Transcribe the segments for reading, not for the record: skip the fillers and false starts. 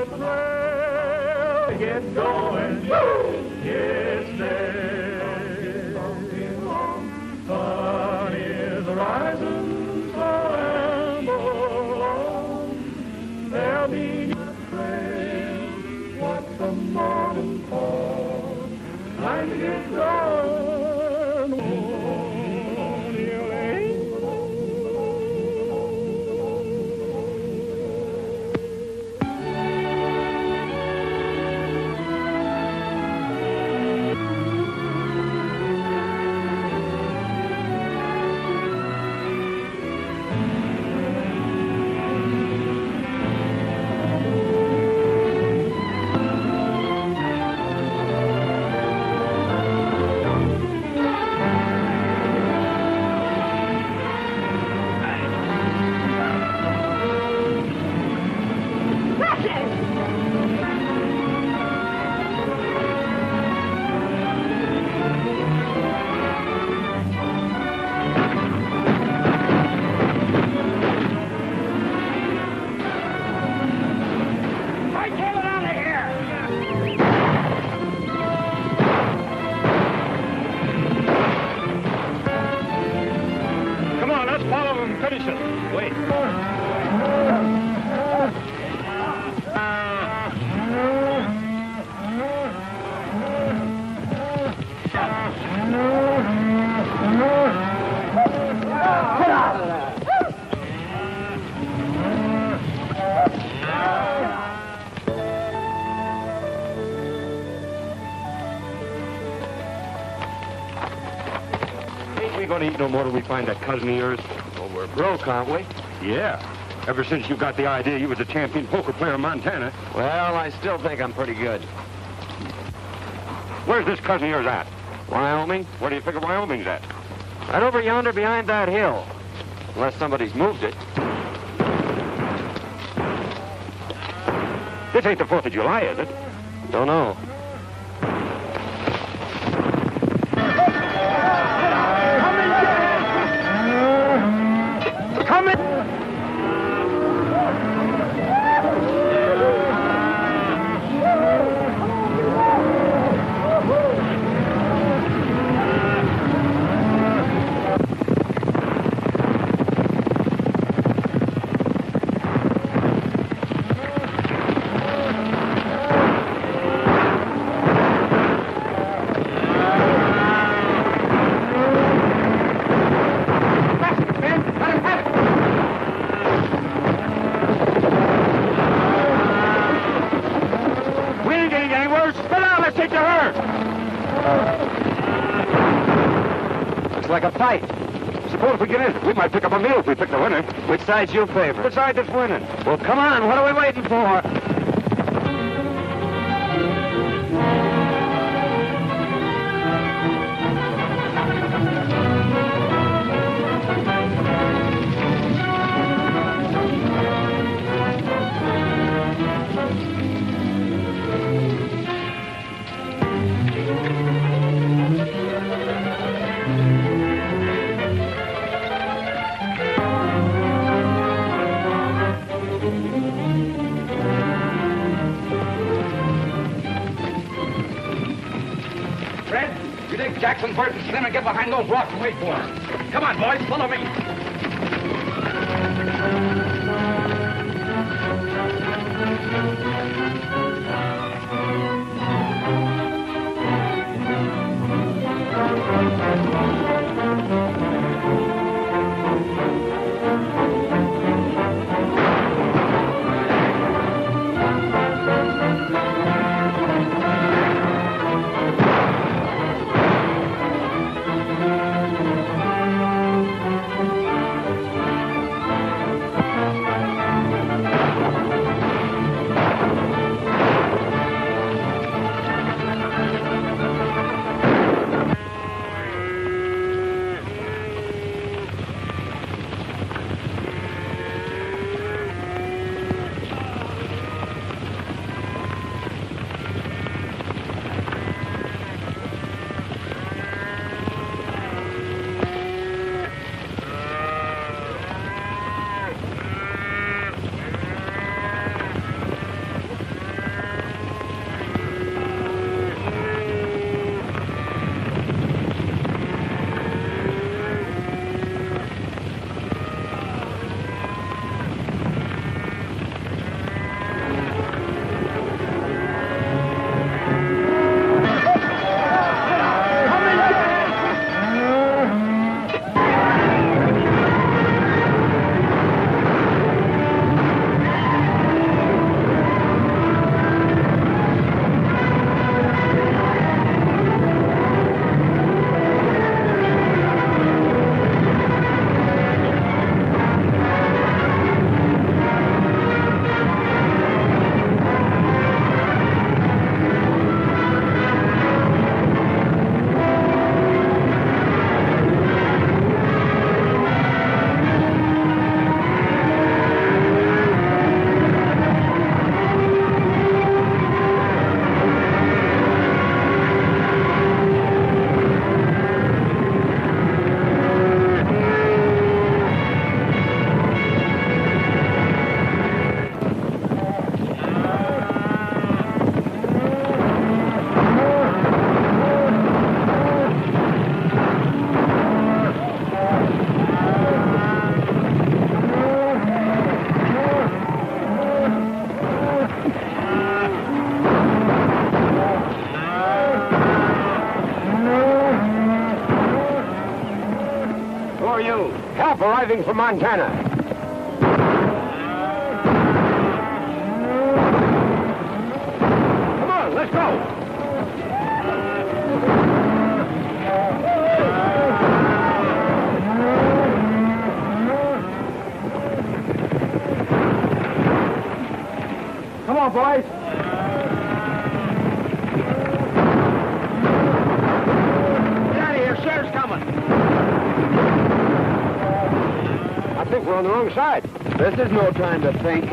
the trail, get going, get there. Sun is rising, so amble on. There'll be a trail, what the morning calls. Time to get going. No more till we find that cousin of yours. Well, we're broke, aren't we? Yeah. Ever since you got the idea you was a champion poker player in Montana. Well, I still think I'm pretty good. Where's this cousin of yours at? Wyoming? Where do you figure Wyoming's at? Right over yonder behind that hill. Unless somebody's moved it. This ain't the 4th of July, is it? Don't know. Like a fight. Suppose if we get in, we might pick up a meal if we pick the winner. Which side's your favorite? Which side that's winning? Well, come on. What are we waiting for? Jackson, Bert, and Slim, and get behind those rocks and wait for us. Come on, boys, follow me. driving from Montana. Come on, let's go. Come on, boys. Get out of here. Sheriff's coming. I think we're on the wrong side. This is no time to think.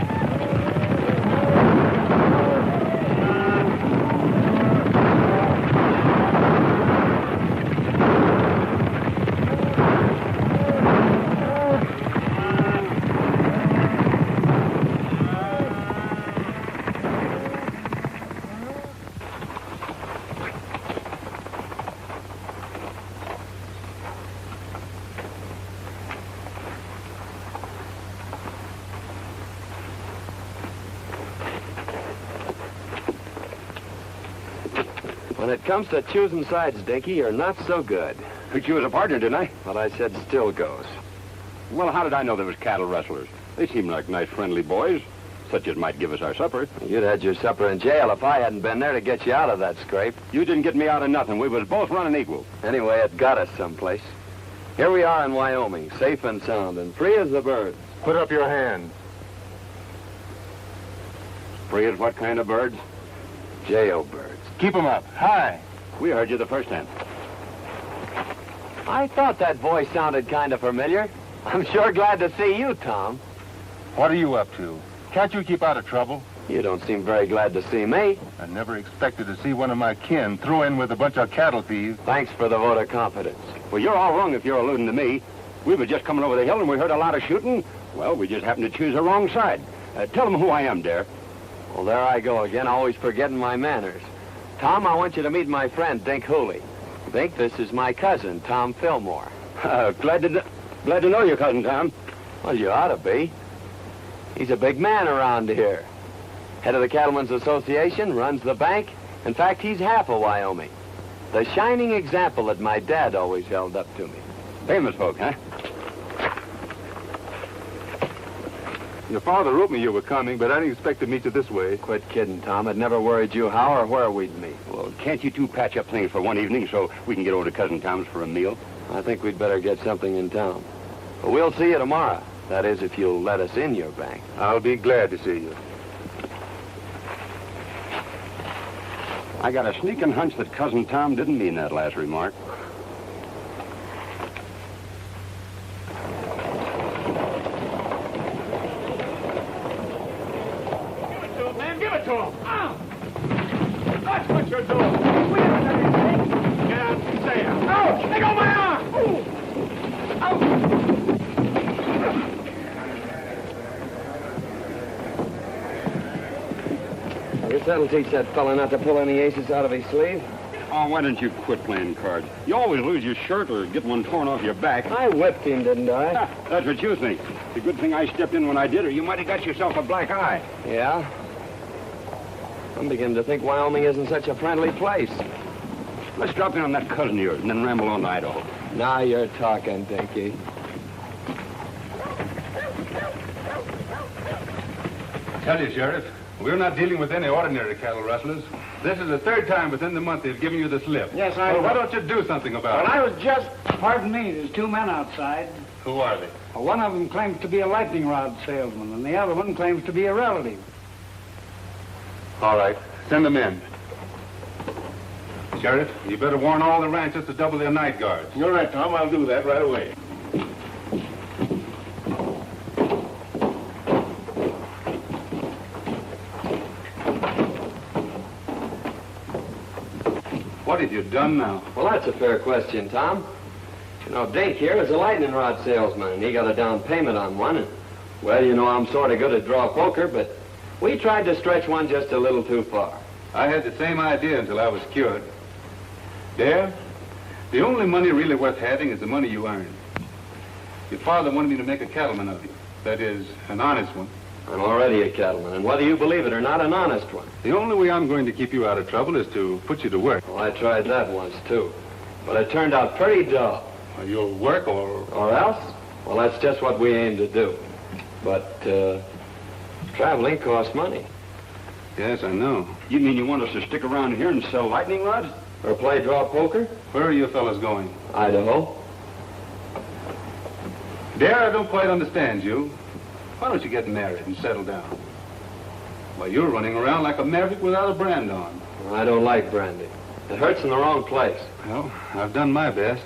When it comes to choosing sides, Dinky, you're not so good. Picked you as a partner, didn't I? What I said still goes. Well, how did I know there was cattle rustlers? They seemed like nice, friendly boys, such as might give us our supper. You'd had your supper in jail if I hadn't been there to get you out of that scrape. You didn't get me out of nothing. We was both running equal. Anyway, it got us someplace. Here we are in Wyoming, safe and sound, and free as the birds. Put up your hand. Free as what kind of birds? Jailbirds. Keep 'em up. High. We heard you the first time. I thought that voice sounded kind of familiar. I'm sure glad to see you, Tom. What are you up to? Can't you keep out of trouble? You don't seem very glad to see me. I never expected to see one of my kin throw in with a bunch of cattle thieves. Thanks for the vote of confidence. Well, you're all wrong if you're alluding to me. We were just coming over the hill and we heard a lot of shooting. Well, we just happened to choose the wrong side. Tell them who I am, Dare. Well, there I go again, always forgetting my manners. Tom, I want you to meet my friend, Dink Hooley. Dink, this is my cousin, Tom Fillmore. Glad to know your cousin, Tom. Well, you ought to be. He's a big man around here. Head of the Cattlemen's Association, runs the bank. In fact, he's half of Wyoming. The shining example that my dad always held up to me. Famous folk, huh? Your father wrote me you were coming, but I didn't expect to meet you this way. Quit kidding, Tom. It never worried you how or where we'd meet. Well, can't you two patch up things for one evening so we can get over to Cousin Tom's for a meal? I think we'd better get something in town. But we'll see you tomorrow. That is, if you'll let us in your bank. I'll be glad to see you. I got a sneaking hunch that Cousin Tom didn't mean that last remark. That's what you're doing. We haven't done anything. Get out and say it. Ouch! Let go my arm! Ooh. I guess that'll teach that fella not to pull any aces out of his sleeve. Oh, why don't you quit playing cards? You always lose your shirt or get one torn off your back. I whipped him, didn't I? That's what you think. It's a good thing I stepped in when I did, or you might have got yourself a black eye. Yeah? I'm beginning to think Wyoming isn't such a friendly place. Let's drop in on that cousin of yours and then ramble on to Idaho. Now you're talking, Dinky. Tell you, Sheriff, we're not dealing with any ordinary cattle rustlers. This is the third time within the month they've given you the slip. Yes, I So know. why don't you do something about Well, it? I was just... Pardon me, there's two men outside. Who are they? Well, one of them claims to be a lightning rod salesman, and the other one claims to be a relative. All right, send them in. Sheriff, you better warn all the ranchers to double their night guards. You're right, Tom. I'll do that right away. What have you done now? Well, that's a fair question, Tom. You know, Dink here is a lightning rod salesman, and he got a down payment on one. And, well, you know, I'm sort of good at draw poker, but we tried to stretch one just a little too far. I had the same idea until I was cured. Dare, the only money really worth having is the money you earn. Your father wanted me to make a cattleman of you. That is, an honest one. I'm already a cattleman, and whether you believe it or not, an honest one. The only way I'm going to keep you out of trouble is to put you to work. Well, I tried that once, too. But it turned out pretty dull. Well, you'll work or... Or else? Well, that's just what we aim to do. But, traveling costs money. Yes, I know. You mean you want us to stick around here and sell lightning rods? Or play draw poker? Where are you fellas going? Idaho. Dare, I don't quite understand you. Why don't you get married and settle down? Why, you're running around like a maverick without a brand on. I don't like brandy. It hurts in the wrong place. Well, I've done my best.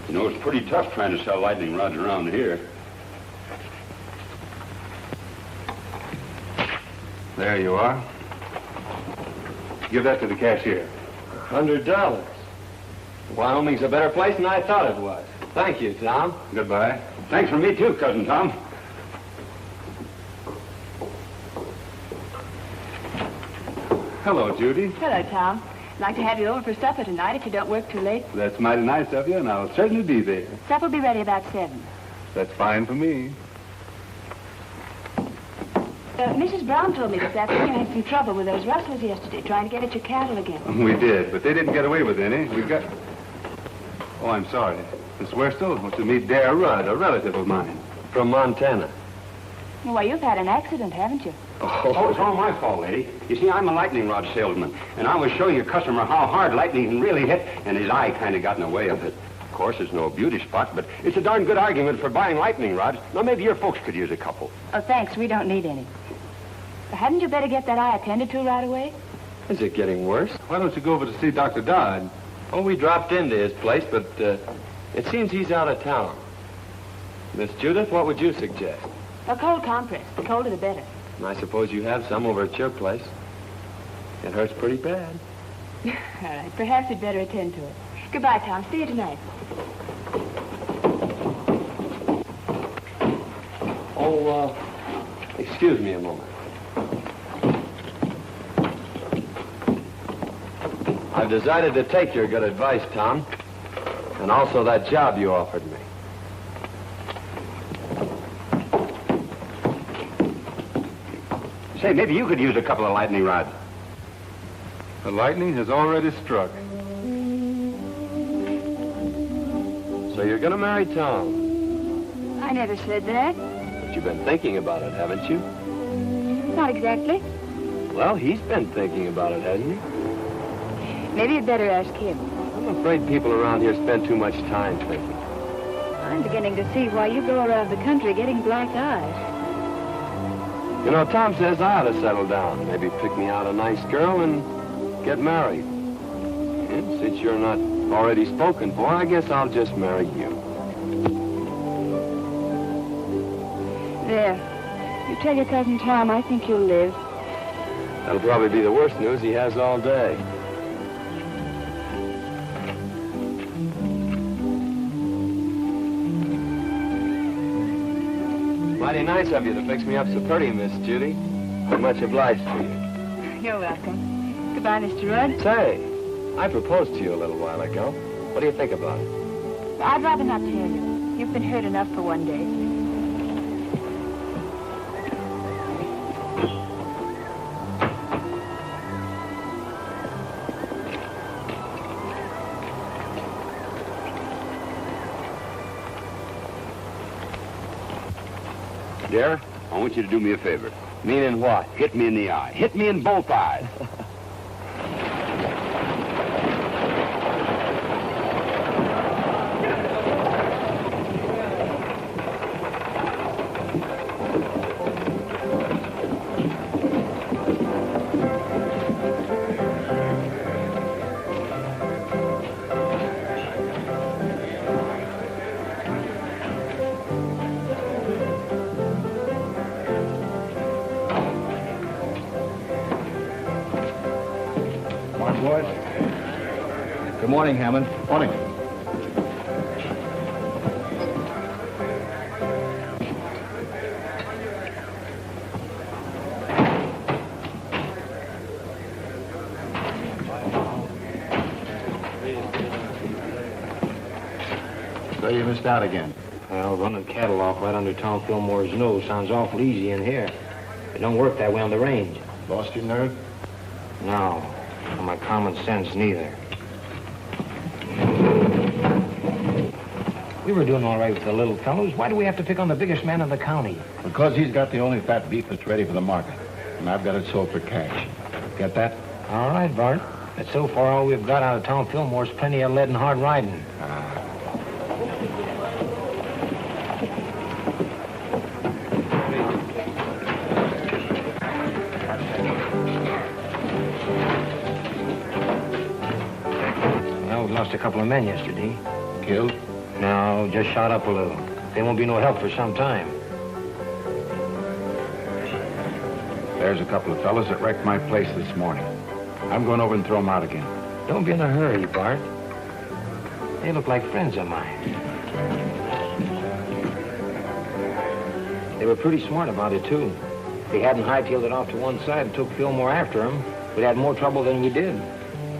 You know, it's pretty tough trying to sell lightning rods around here. There you are. Give that to the cashier. $100. Wyoming's a better place than I thought it was. Thank you, Tom. Goodbye. Thanks for me, too, Cousin Tom. Hello, Judy. Hello, Tom. I'd like to have you over for supper tonight if you don't work too late. That's mighty nice of you, and I'll certainly be there. Supper will be ready about 7. That's fine for me. Mrs. Brown told me this afternoon you had some trouble with those rustlers yesterday, trying to get at your cattle again. We did, but they didn't get away with any. We got... Oh, I'm sorry. Miss Worstel wants to meet Dare Rudd, a relative of mine. From Montana. Well, you've had an accident, haven't you? Oh, it's all my fault, lady. You see, I'm a lightning rod salesman, and I was showing a customer how hard lightning can really hit, and his eye kind of got in the way of it. Of course, it's no beauty spot, but it's a darn good argument for buying lightning rods. Now, maybe your folks could use a couple. Oh, thanks. We don't need any. Hadn't you better get that eye attended to right away? Is it getting worse? Why don't you go over to see Dr. Dodd? Oh, we dropped into his place, but it seems he's out of town. Miss Judith, what would you suggest? A cold compress. The colder the better. I suppose you have some over at your place. It hurts pretty bad. All right. Perhaps we'd better attend to it. Goodbye, Tom. See you tonight. Oh, excuse me a moment. I've decided to take your good advice, Tom. And also that job you offered me. Say, maybe you could use a couple of lightning rods. The lightning has already struck. So you're going to marry Tom. I never said that. But you've been thinking about it, haven't you? Not exactly. Well, he's been thinking about it, hasn't he? Maybe you'd better ask him. I'm afraid people around here spend too much time thinking. I'm beginning to see why you go around the country getting black eyes. You know, Tom says I ought to settle down. Maybe pick me out a nice girl and get married. And since you're not already spoken for, I guess I'll just marry you. There. You tell your cousin Tom I think you'll live. That'll probably be the worst news he has all day. Mighty nice of you to fix me up so pretty, Miss Judy. I'm much obliged to you. You're welcome. Goodbye, Mr. Rudd. Say, I proposed to you a little while ago. What do you think about it? I'd rather not tell you. You've been hurt enough for one day. Dare, I want you to do me a favor. Meaning what? Hit me in the eye. Hit me in both eyes. Good morning, Hammond. Morning. So you missed out again. Well, running cattle off right under Tom Fillmore's nose sounds awful easy in here. It don't work that way on the range. Lost your nerve? No, or my common sense neither. We were doing all right with the little fellows. Why do we have to pick on the biggest man in the county? Because he's got the only fat beef that's ready for the market. And I've got it sold for cash. Get that? All right, Bart. But so far, all we've got out of Tom Fillmore's plenty of lead and hard riding. Well, we lost a couple of men yesterday. Killed? No, just shot up a little. They won't be no help for some time. There's a couple of fellas that wrecked my place this morning. I'm going over and throw them out again. Don't be in a hurry, Bart. They look like friends of mine. They were pretty smart about it, too. If they hadn't hightailed it off to one side and took Fillmore after them, we'd had more trouble than we did.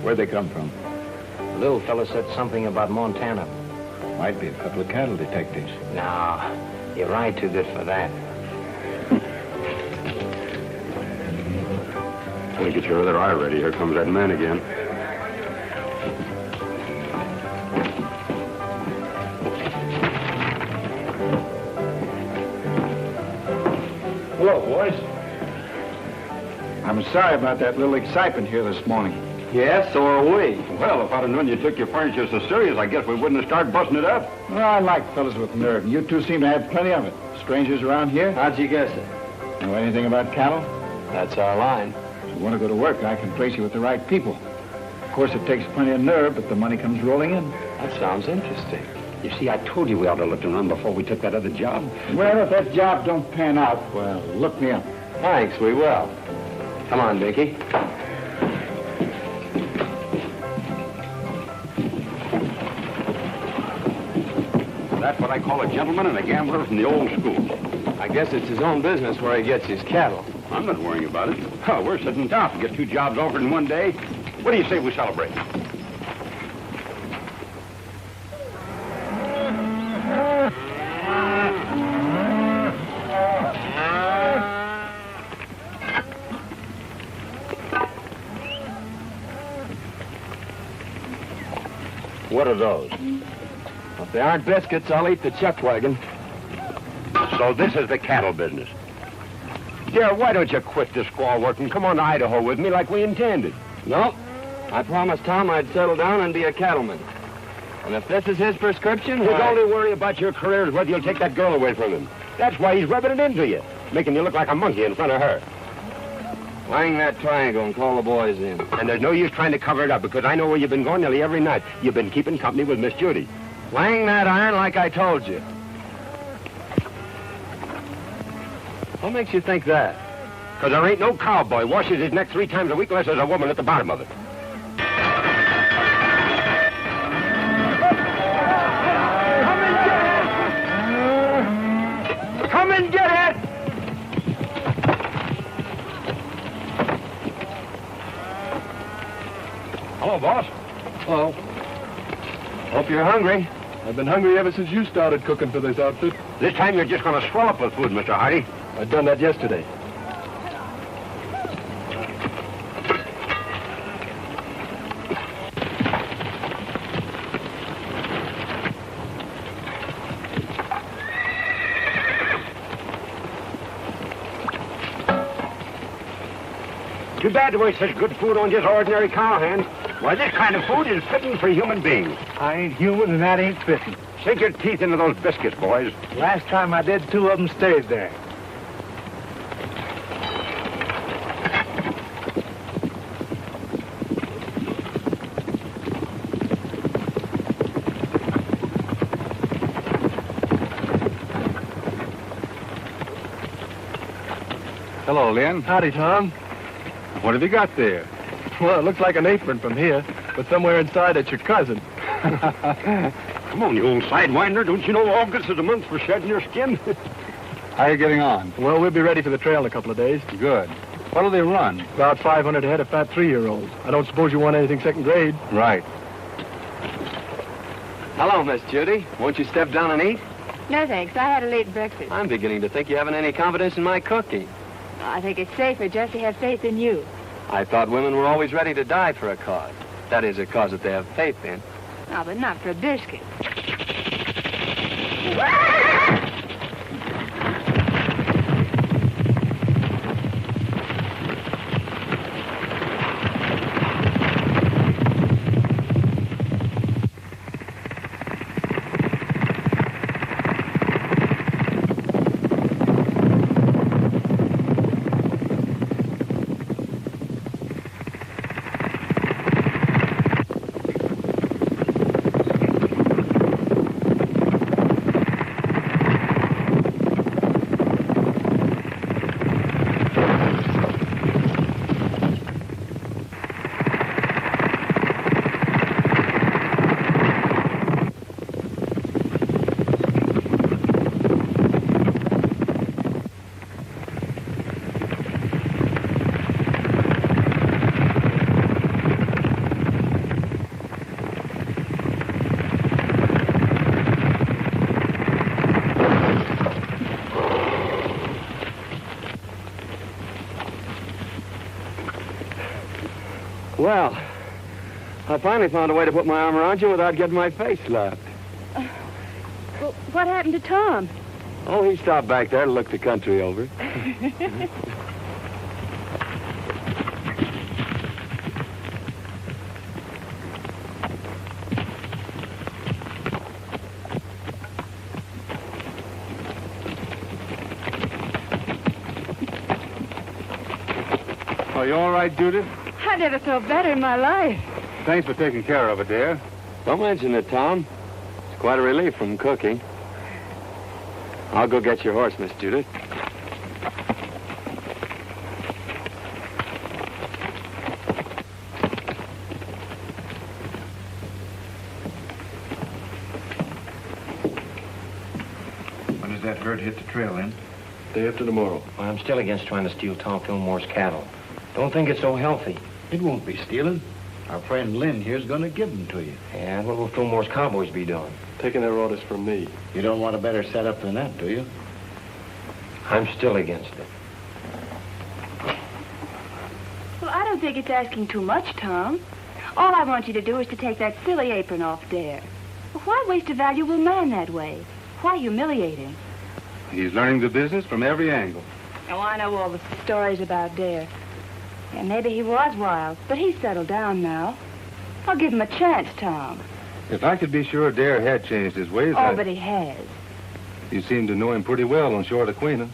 Where'd they come from? The little fella said something about Montana. Might be a couple of cattle detectives. No, you're right too good for that. Well, get your other eye ready. Here comes that man again. Hello, boys. I'm sorry about that little excitement here this morning. Yes, so are we. Well, if I'd have known you took your furniture so serious, I guess we wouldn't have started busting it up. Well, I like fellas with nerve, and you two seem to have plenty of it. Strangers around here? How'd you guess it? Know anything about cattle? That's our line. If you want to go to work, I can place you with the right people. Of course, it takes plenty of nerve, but the money comes rolling in. That sounds interesting. You see, I told you we ought to look around before we took that other job. Well, if that job don't pan out, well, look me up. Thanks, we will. Come on, Dinky. That's what I call a gentleman and a gambler from the old school. I guess it's his own business where he gets his cattle. I'm not worrying about it. Oh, we're sitting down to get two jobs offered in one day. What do you say we celebrate? What are those? If they aren't biscuits, I'll eat the chuck wagon. So this is the cattle business. Dear, why don't you quit this squaw work and come on to Idaho with me like we intended? Nope. I promised Tom I'd settle down and be a cattleman. And if this is his prescription, His only worry about your career is whether you'll take that girl away from him. That's why he's rubbing it into you, making you look like a monkey in front of her. Hang that triangle and call the boys in. And there's no use trying to cover it up, because I know where you've been going nearly every night. You've been keeping company with Miss Judy. Wang that iron like I told you. What makes you think that? Because there ain't no cowboy washes his neck 3 times a week unless there's a woman at the bottom of it. Come and get it! Hello, boss. Hello. Hope you're hungry. I've been hungry ever since you started cooking for this outfit. This time you're just going to swell up with food, Mr. Hardy. I'd done that yesterday. Too bad to waste such good food on just ordinary cowhands. Why, this kind of food is fitting for human beings. I ain't human and that ain't fitting. Sink your teeth into those biscuits, boys. Last time I did, 2 of them stayed there. Hello, Lynn. Howdy, Tom. What have you got there? Well, it looks like an apron from here, but somewhere inside it's your cousin. Come on, you old sidewinder. Don't you know August is the month for shedding your skin? How are you getting on? Well, we'll be ready for the trail in a couple of days. Good. What'll they run? About 500 head of fat 3-year-olds. I don't suppose you want anything second grade. Right. Hello, Miss Judy. Won't you step down and eat? No, thanks. I had a late breakfast. I'm beginning to think you haven't any confidence in my cooking. I think it's safer just to have faith in you. I thought women were always ready to die for a cause. That is, a cause that they have faith in. No, but not for a biscuit. Well, I finally found a way to put my arm around you without getting my face slapped. Well, what happened to Tom? Oh, he stopped back there to look the country over. Are you all right, Judy? I never felt better in my life. Thanks for taking care of it, dear. Don't mention it, Tom. It's quite a relief from cooking. I'll go get your horse, Miss Judith. When does that herd hit the trail, then? Day after tomorrow. Well, I'm still against trying to steal Tom Fillmore's cattle. Don't think it's so healthy. It won't be stealing. Our friend Lynn here's going to give them to you. And what will Fillmore's cowboys be doing? Taking their orders from me. You don't want a better setup than that, do you? I'm still against it. Well, I don't think it's asking too much, Tom. All I want you to do is to take that silly apron off Dare. Well, why waste a valuable man that way? Why humiliate him? He's learning the business from every angle. Oh, I know all the stories about Dare. Yeah, maybe he was wild, but he's settled down now. I'll give him a chance, Tom. If I could be sure Dare had changed his ways, Oh, but he has. You seem to know him pretty well on short acquaintance.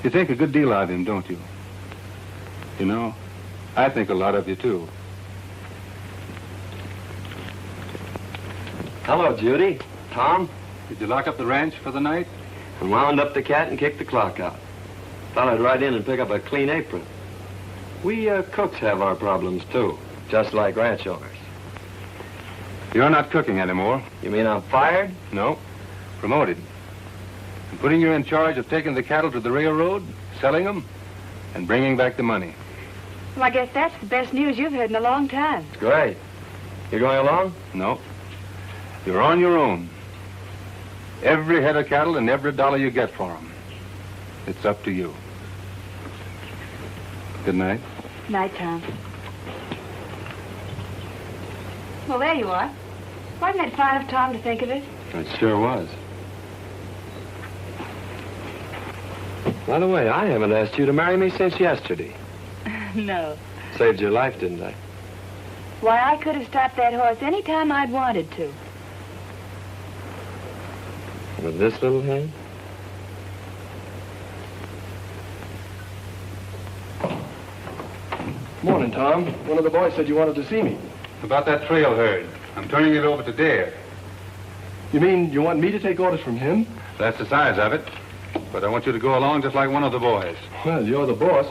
You think a good deal of him, don't you? You know, I think a lot of you, too. Hello, Judy. Tom? Did you lock up the ranch for the night? I wound up the cat and kicked the clock out. Thought I'd ride in and pick up a clean apron. We cooks have our problems, too, just like ranch owners. You're not cooking anymore. You mean I'm fired? No. Promoted. I'm putting you in charge of taking the cattle to the railroad, selling them, and bringing back the money. Well, I guess that's the best news you've heard in a long time. Great. You going along? No. You're on your own. Every head of cattle and every dollar you get for them. It's up to you. Good night. Night, Tom. Well, there you are. Wasn't it fine of Tom to think of it? It sure was. By the way, I haven't asked you to marry me since yesterday. No. Saved your life, didn't I? Why, I could have stopped that horse any time I'd wanted to. With this little hand? Morning, Tom. One of the boys said you wanted to see me. About that trail herd. I'm turning it over to Dare. You mean you want me to take orders from him? That's the size of it. But I want you to go along just like one of the boys. Well, you're the boss.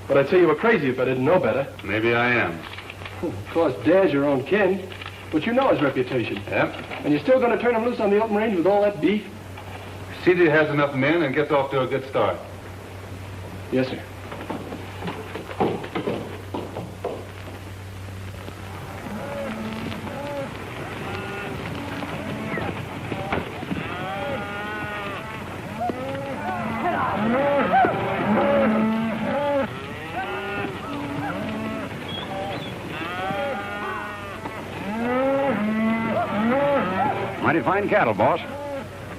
But I'd say you were crazy if I didn't know better. Maybe I am. Of course, Dare's your own kin. But you know his reputation. Yep. And you're still going to turn him loose on the open range with all that beef? CD has enough men and gets off to a good start. Yes, sir. Mighty fine cattle, boss.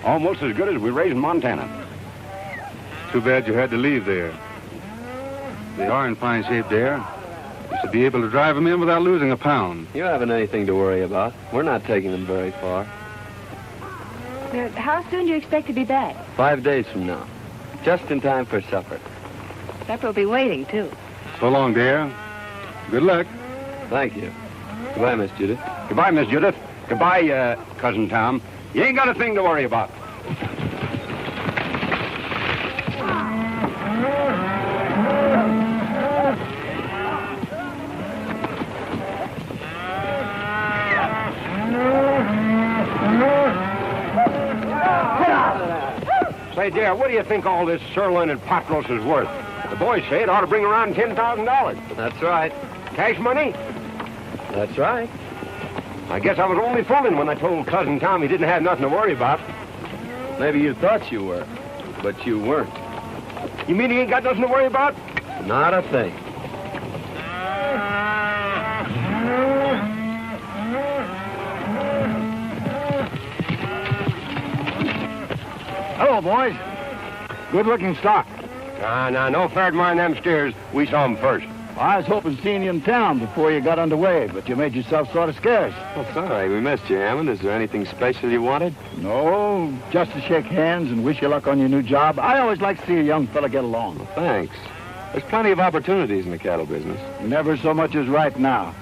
Almost as good as we raise in Montana. Too bad you had to leave there. They are in fine shape there. You should be able to drive them in without losing a pound. You haven't anything to worry about. We're not taking them very far. How soon do you expect to be back? 5 days from now. Just in time for supper. Supper will be waiting, too. So long, dear. Good luck. Thank you. Goodbye, Miss Judith. Goodbye, Miss Judith. Goodbye, Cousin Tom. You ain't got a thing to worry about. Say, dear, what do you think all this sirloin and pot roast is worth? The boys say it ought to bring around $10,000. That's right. Cash money? That's right. I guess I was only fooling when I told Cousin Tom he didn't have nothing to worry about. Maybe you thought you were, but you weren't. You mean he ain't got nothing to worry about? Not a thing. Hello, boys. Good-looking stock. No fair in them stairs. We saw him first. I was hoping seeing you in town before you got underway, but you made yourself sort of scarce. Well, sorry, we missed you, Hammond. Is there anything special you wanted? No, just to shake hands and wish you luck on your new job. I always like to see a young fella get along. Well, thanks. There's plenty of opportunities in the cattle business. Never so much as right now.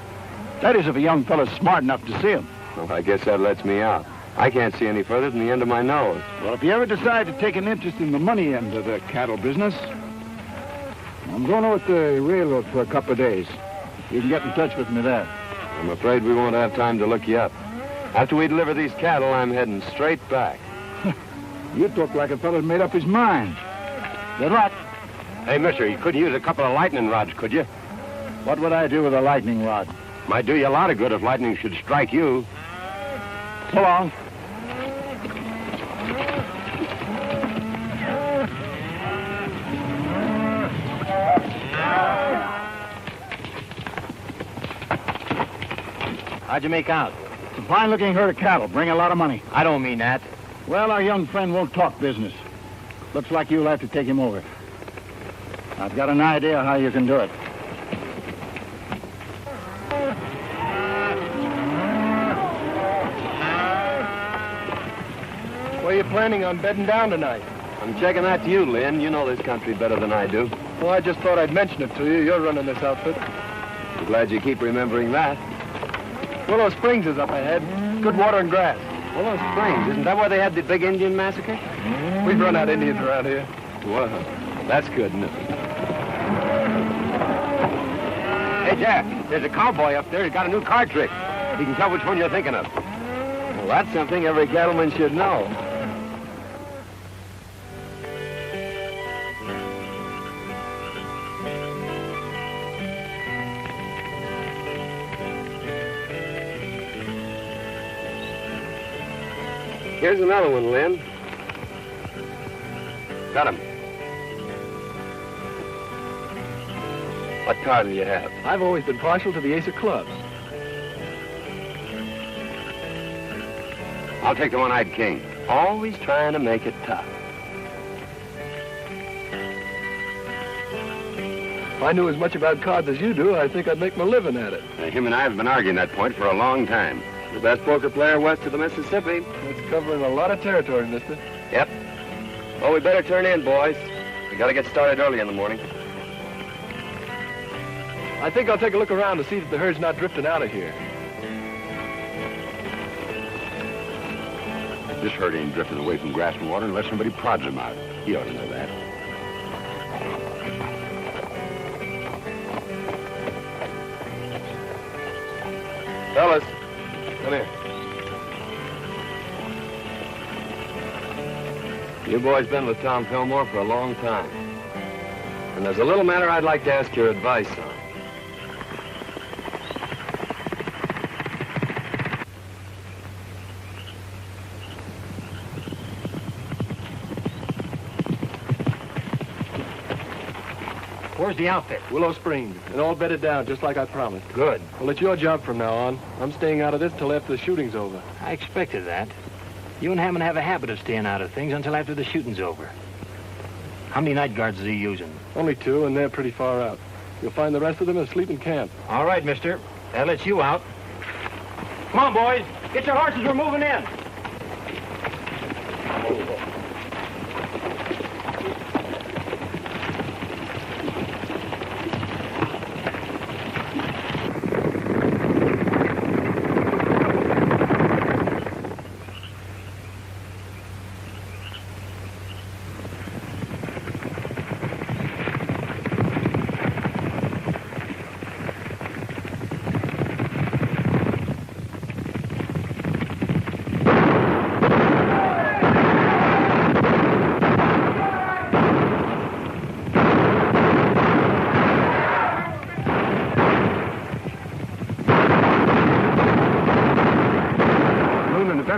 That is, if a young fella's smart enough to see him. Well, I guess that lets me out. I can't see any further than the end of my nose. Well, if you ever decide to take an interest in the money end of the cattle business, I'm going over to the railroad for a couple of days. You can get in touch with me there. I'm afraid we won't have time to look you up. After we deliver these cattle, I'm heading straight back. You talk like a fella's made up his mind. Good luck. Hey, mister, you could use a couple of lightning rods, could you? What would I do with a lightning rod? Might do you a lot of good if lightning should strike you. So long. How'd you make out? It's a fine-looking herd of cattle. Bring a lot of money. I don't mean that. Well, our young friend won't talk business. Looks like you'll have to take him over. I've got an idea how you can do it. Where are you planning on bedding down tonight? I'm checking that to you, Lynn. You know this country better than I do. Well, I just thought I'd mention it to you. You're running this outfit. I'm glad you keep remembering that. Willow Springs is up ahead. Good water and grass. Willow Springs, isn't that where they had the big Indian massacre? We've run out Indians around here. Well, that's good, isn't it? Hey, Jack, there's a cowboy up there. He's got a new card trick. He can tell which one you're thinking of. Well, that's something every cattleman should know. Here's another one, Lynn. Got him. What card do you have? I've always been partial to the ace of clubs. I'll take the one-eyed king. Always trying to make it tough. If I knew as much about cards as you do, I think I'd make my living at it. Him and I have been arguing that point for a long time. The best poker player west of the Mississippi. It's covering a lot of territory, mister. Yep. Well, we better turn in, boys. We gotta get started early in the morning. I think I'll take a look around to see that the herd's not drifting out of here. This herd ain't drifting away from grass and water unless somebody prods him out. He ought to know that. Fellas, come here. You boys been with Tom Fillmore for a long time. And there's a little matter I'd like to ask your advice on. Where's the outfit? Willow Springs, and all bedded down, just like I promised. Good. Well, it's your job from now on. I'm staying out of this till after the shooting's over. I expected that. You and Hammond have a habit of staying out of things until after the shooting's over. How many night guards is he using? Only 2, and they're pretty far out. You'll find the rest of them asleep in camp. All right, mister. That lets you out. Come on, boys. Get your horses. We're moving in.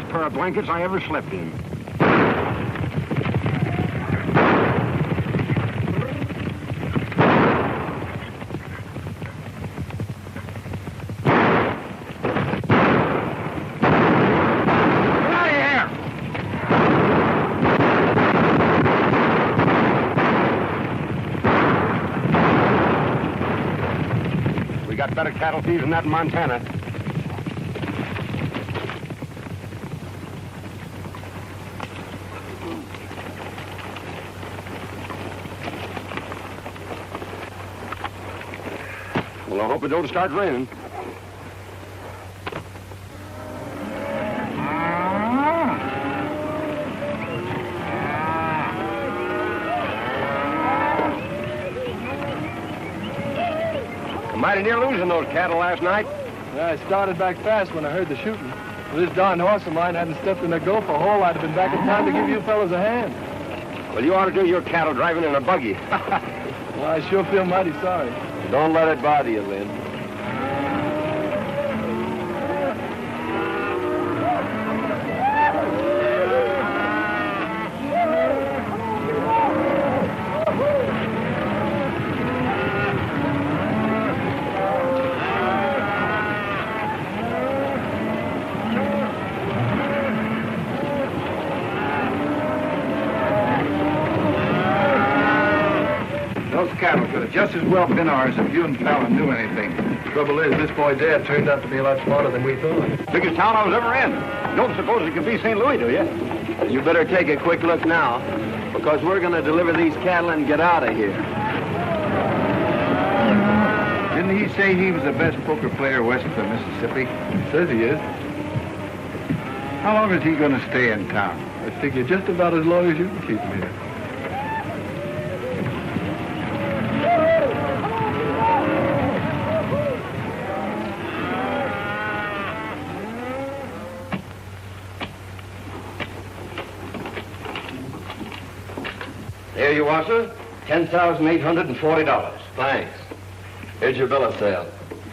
Pair of blankets I ever slept in. We got better cattle thieves than that in Montana. Well, I hope it don't start raining. Mighty near losing those cattle last night. Yeah, I started back fast when I heard the shooting. If this darn horse of mine hadn't stepped in a gopher hole, I'd have been back in time to give you fellas a hand. Well, you ought to do your cattle driving in a buggy. Well, I sure feel mighty sorry. Don't let it bother you, Lynn. Cattle could have just as well been ours if you and Fallon knew anything. Trouble is, this boy Dad turned out to be a lot smarter than we thought. Biggest town I was ever in. You don't suppose it could be St. Louis, do you? You better take a quick look now, because we're going to deliver these cattle and get out of here. Didn't he say he was the best poker player west of the Mississippi? He says he is. How long is he going to stay in town? I figure just about as long as you can keep him here. There you are, sir. $10,840. Thanks. Here's your bill of sale.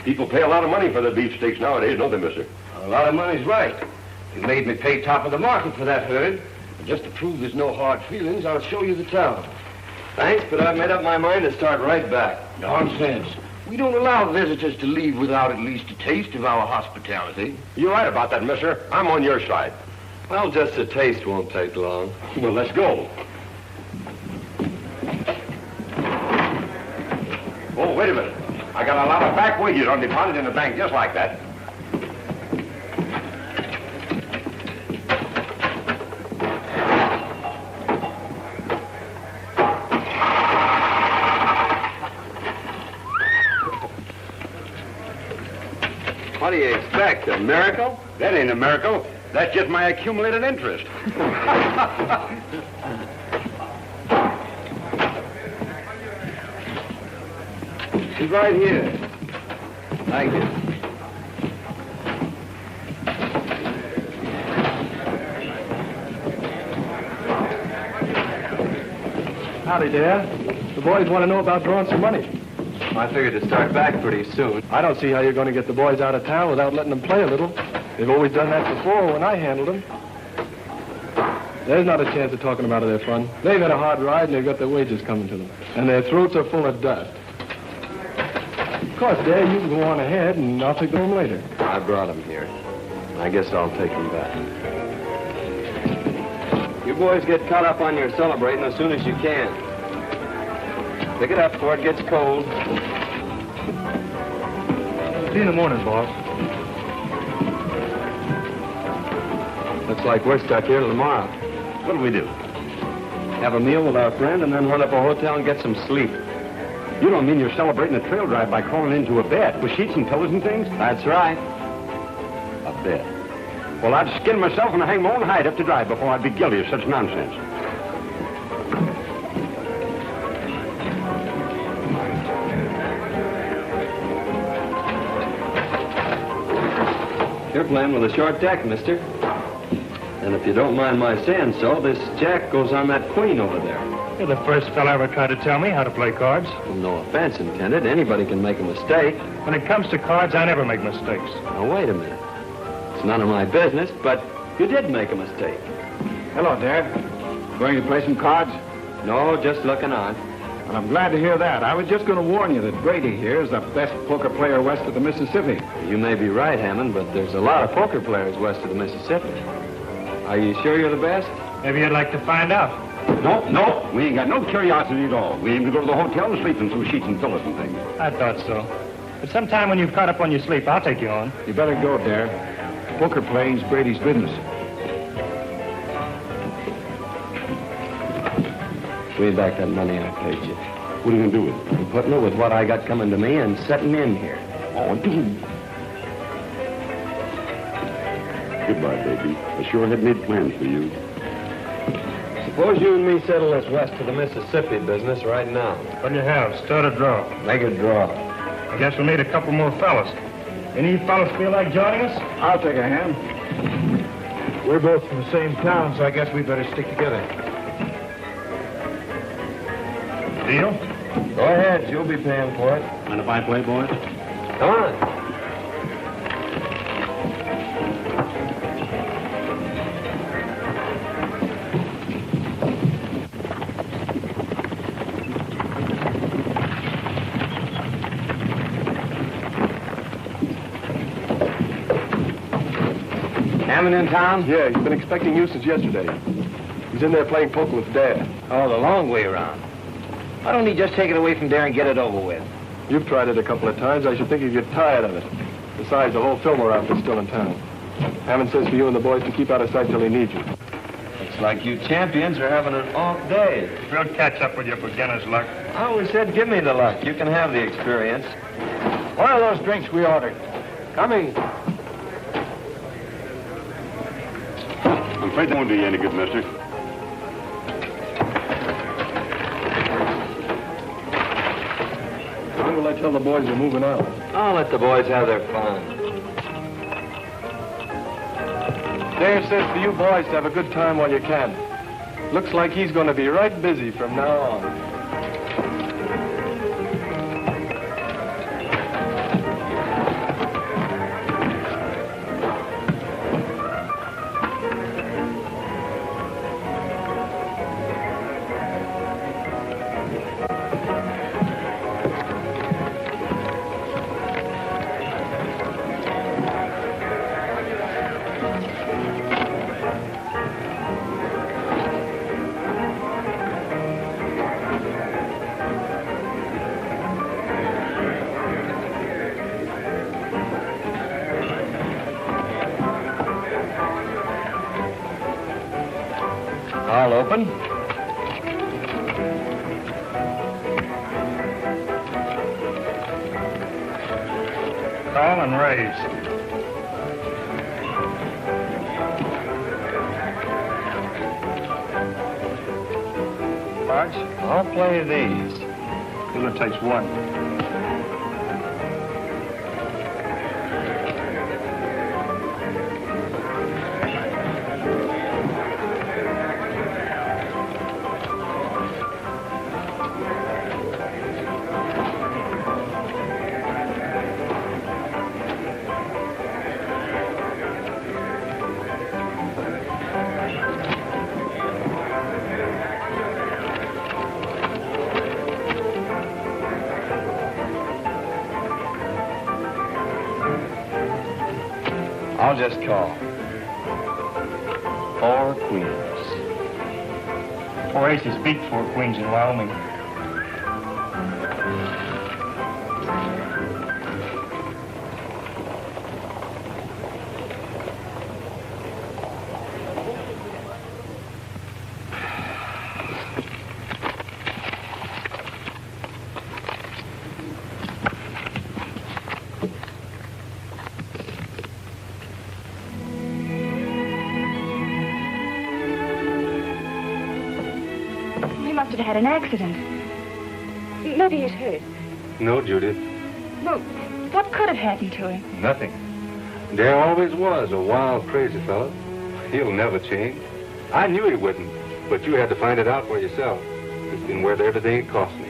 People pay a lot of money for the beefsteaks nowadays, don't they, mister? A lot of money's right. You made me pay top of the market for that herd. And just to prove there's no hard feelings, I'll show you the town. Thanks, but I've made up my mind to start right back. Nonsense. We don't allow visitors to leave without at least a taste of our hospitality. You're right about that, mister. I'm on your side. Well, just a taste won't take long. Well, let's go. Oh, wait a minute. I got a lot of back wages on deposit in the bank just like that. What do you expect, a miracle? That ain't a miracle. That's just my accumulated interest. She's right here. Thank you. Howdy, Dad. The boys want to know about drawing some money. I figured to start back pretty soon. I don't see how you're going to get the boys out of town without letting them play a little. They've always done that before when I handled them. There's not a chance of talking them out of their fun. They've had a hard ride and they've got their wages coming to them. And their throats are full of dust. Of course, Dad, you can go on ahead and I'll take them home later. I brought them here. I guess I'll take them back. You boys get caught up on your celebrating as soon as you can. Pick it up before it gets cold. See you in the morning, boss. Looks like we're stuck here till tomorrow. What'll we do? Have a meal with our friend and then run up a hotel and get some sleep. You don't mean you're celebrating a trail drive by crawling into a bed with sheets and pillows and things? That's right. A bed. Well, I'd skin myself and hang my own hide up to dry before I'd be guilty of such nonsense. You're playing with a short deck, mister. And if you don't mind my saying so, this jack goes on that queen over there. You're the first fella ever tried to tell me how to play cards. Well, no offense intended. Anybody can make a mistake. When it comes to cards, I never make mistakes. Now, wait a minute. It's none of my business, but you did make a mistake. Hello, Dad. Going to play some cards? No, just looking on. Well, I'm glad to hear that. I was just going to warn you that Brady here is the best poker player west of the Mississippi. You may be right, Hammond, but there's a lot of poker players west of the Mississippi. Are you sure you're the best? Maybe you'd like to find out. No, we ain't got no curiosity at all. We aim to go to the hotel and sleep in some sheets and pillows and things. I thought so. But sometime when you've caught up on your sleep, I'll take you on. You better go, Dad. Poker playing's Brady's business. Give me back that money I paid you. What are you going to do with it? I'm putting it with what I got coming to me and setting in here. Oh, dude. Goodbye, baby. I sure had made plans for you. Suppose you and me settle this west of the Mississippi business right now. What do you have? Start a draw. Make a draw. I guess we'll need a couple more fellas. Any of you fellas feel like joining us? I'll take a hand. We're both from the same town, so I guess we better stick together. Deal? Go ahead. You'll be paying for it. Mind if I play, boys? Come on. Hammond in town? Yeah, he's been expecting you since yesterday. He's in there playing poker with Dad. Oh, the long way around. Why don't he just take it away from there and get it over with? You've tried it a couple of times. I should think you'd get tired of it. Besides, the whole Fillmore outfit's still in town. Hammond says for you and the boys to keep out of sight till he needs you. Looks like you champions are having an off day. We'll catch up with your beginner's luck. I always said give me the luck. You can have the experience. What are those drinks we ordered? Coming. I'm afraid that won't do you any good, mister. When will I tell the boys you're moving out? I'll let the boys have their fun. Dave says for you boys to have a good time while you can. Looks like he's going to be right busy from now on. I'll open. Call and raise. Cards? I'll play these. Dealer takes one. I'll just call. 4 queens. 4 aces beat 4 queens in Wyoming. Had an accident. Maybe he's hurt. No, Judy. Well, what could have happened to him? Nothing. Dare always was a wild, crazy fellow. He'll never change. I knew he wouldn't, but you had to find it out for yourself. It's been worth everything it cost me.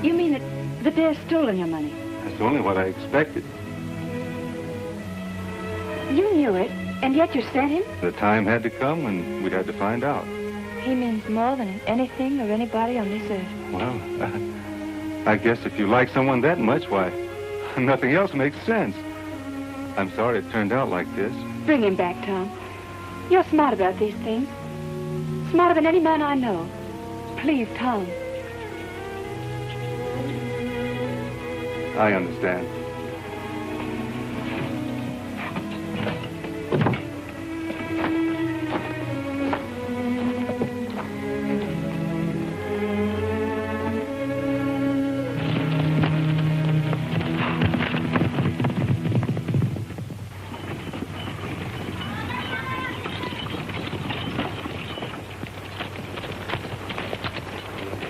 You mean that the bear's stolen your money? That's only what I expected. You knew it, and yet you sent him? The time had to come, and we'd had to find out. He means more than anything or anybody on this earth. Well, I guess if you like someone that much, why, nothing else makes sense. I'm sorry it turned out like this. Bring him back, Tom. You're smart about these things. Smarter than any man I know. Please, Tom. I understand.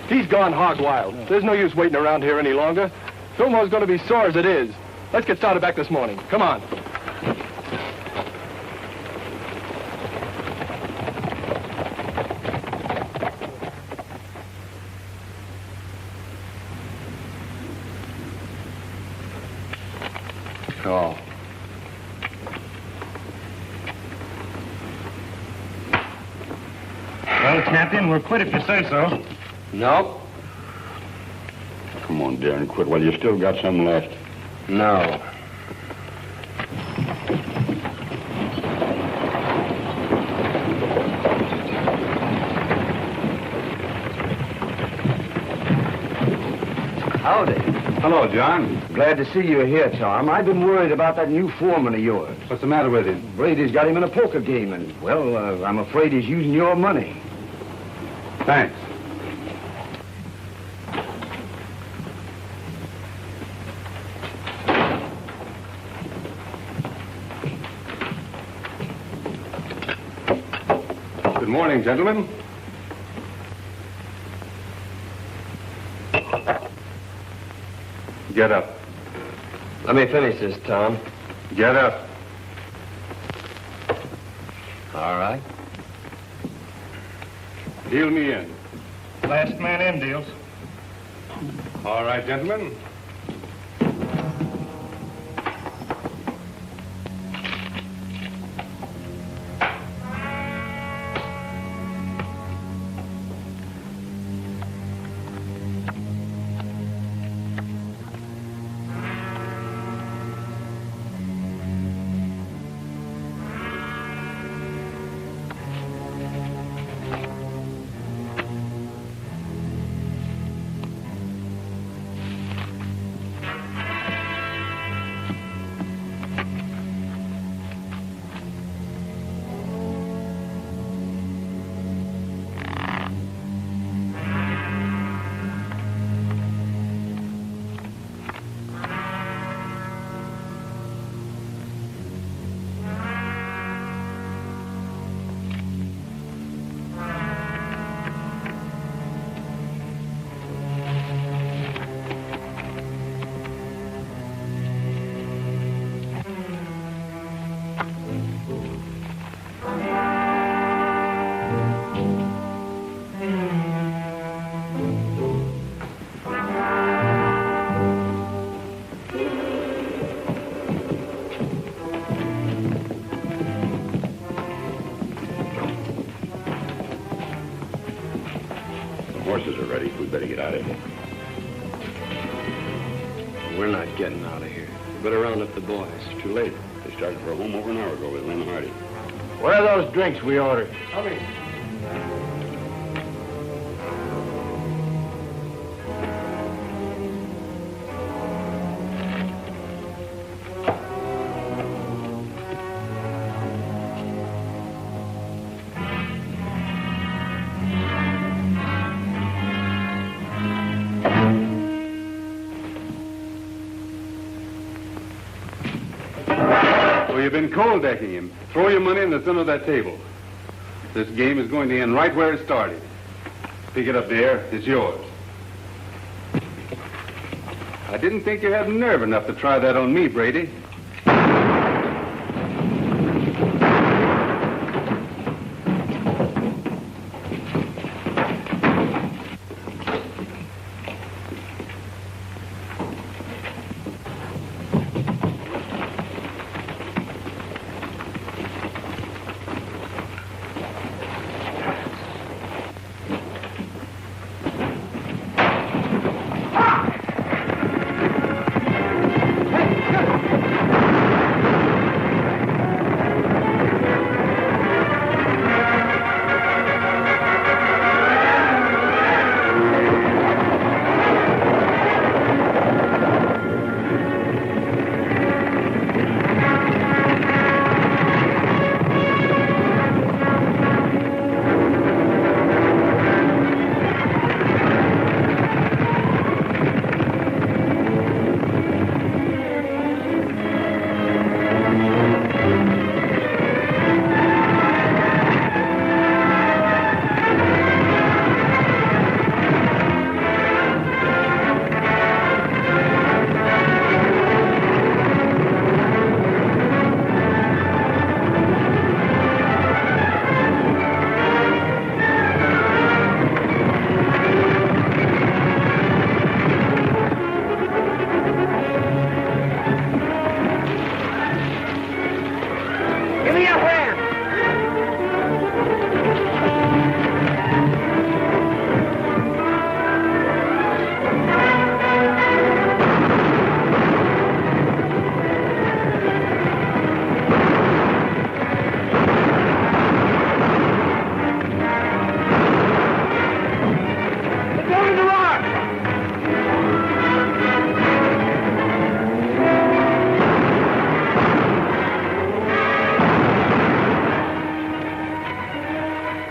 He's gone hog wild. There's no use waiting around here any longer. Fillmore's going to be sore as it is. Let's get started back this morning. Come on. Oh. Well, Captain, we're quit if you say so. No. Come on, Darren, quit while you still got some left. No. Howdy. Hello, John. Glad to see you here, Tom. I've been worried about that new foreman of yours. What's the matter with him? Brady's got him in a poker game, and, well, I'm afraid he's using your money. Thanks. Good morning, gentlemen. Get up. Let me finish this, Tom. Get up. All right. Deal me in. Last man in deals. All right, gentlemen. Horses are ready. We better get out of here. We're not getting out of here. Better round up the boys. It's too late. They started for home over an hour ago with Lynn Hardy. Where are those drinks we ordered? Coming. So you've been cold decking him. Throw your money in the center of that table. This game is going to end right where it started. Pick it up there. It's yours. I didn't think you had nerve enough to try that on me, Brady.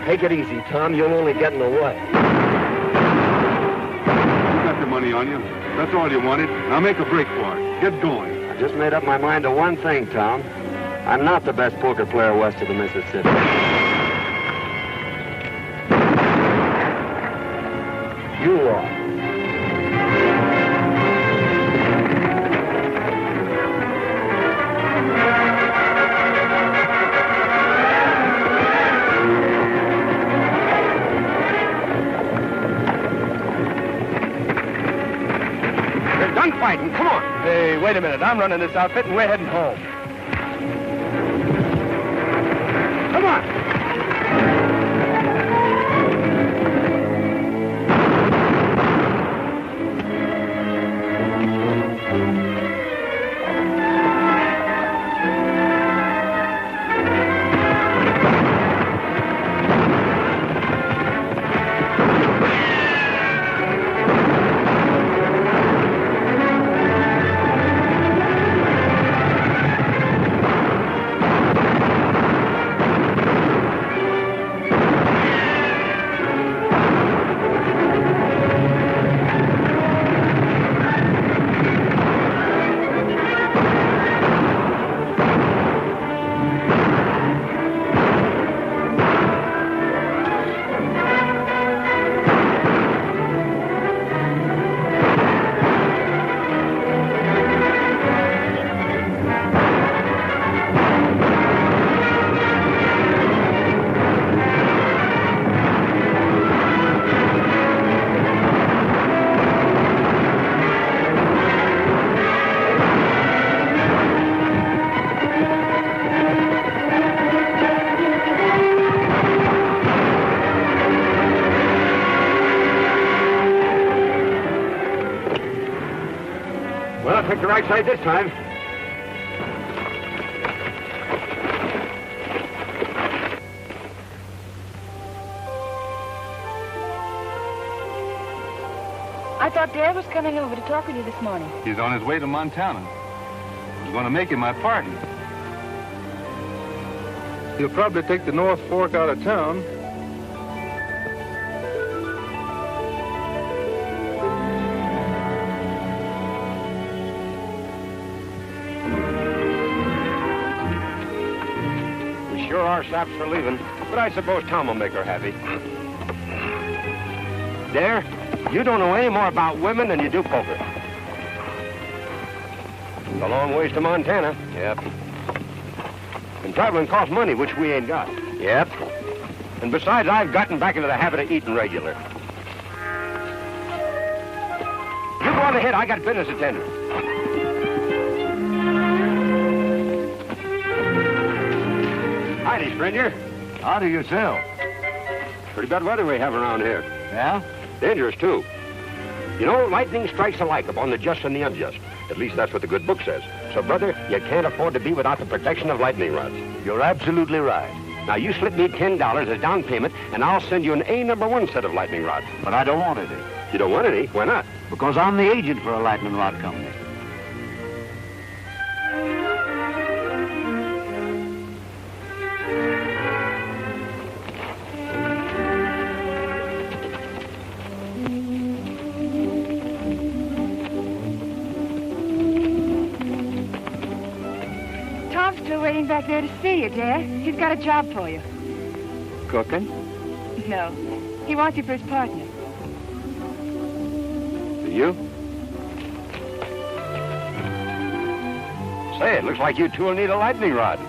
Take it easy, Tom. You'll only get in the way. You got the money on you. That's all you wanted. Now make a break for it. Get going. I just made up my mind to one thing, Tom. I'm not the best poker player west of the Mississippi. You are. Fighting. Come on. Hey, wait a minute. I'm running this outfit and we're heading home. Come on. Well, I picked the right side this time. I thought Dad was coming over to talk with you this morning. He's on his way to Montana. I was going to make him my partner. He'll probably take the North Fork out of town. We sure are saps for leaving, but I suppose Tom will make her happy. Dare, you don't know any more about women than you do poker. It's a long ways to Montana. Yep. And traveling costs money, which we ain't got. Yep. And besides, I've gotten back into the habit of eating regular. You go on ahead. I got business attending. Howdy, stranger. How do you sell? Pretty bad weather we have around here. Yeah? Dangerous, too. You know, lightning strikes alike upon the just and the unjust. At least that's what the good book says. So, brother, you can't afford to be without the protection of lightning rods. You're absolutely right. Now, you slip me $10 as down payment, and I'll send you an A number 1 set of lightning rods. But I don't want any. You don't want any? Why not? Because I'm the agent for a lightning rod company. Tom's still waiting back there to see you, Dad. He's got a job for you. Cooking? No. He wants you for his partner. You? Say, it looks like you two will need a lightning rod.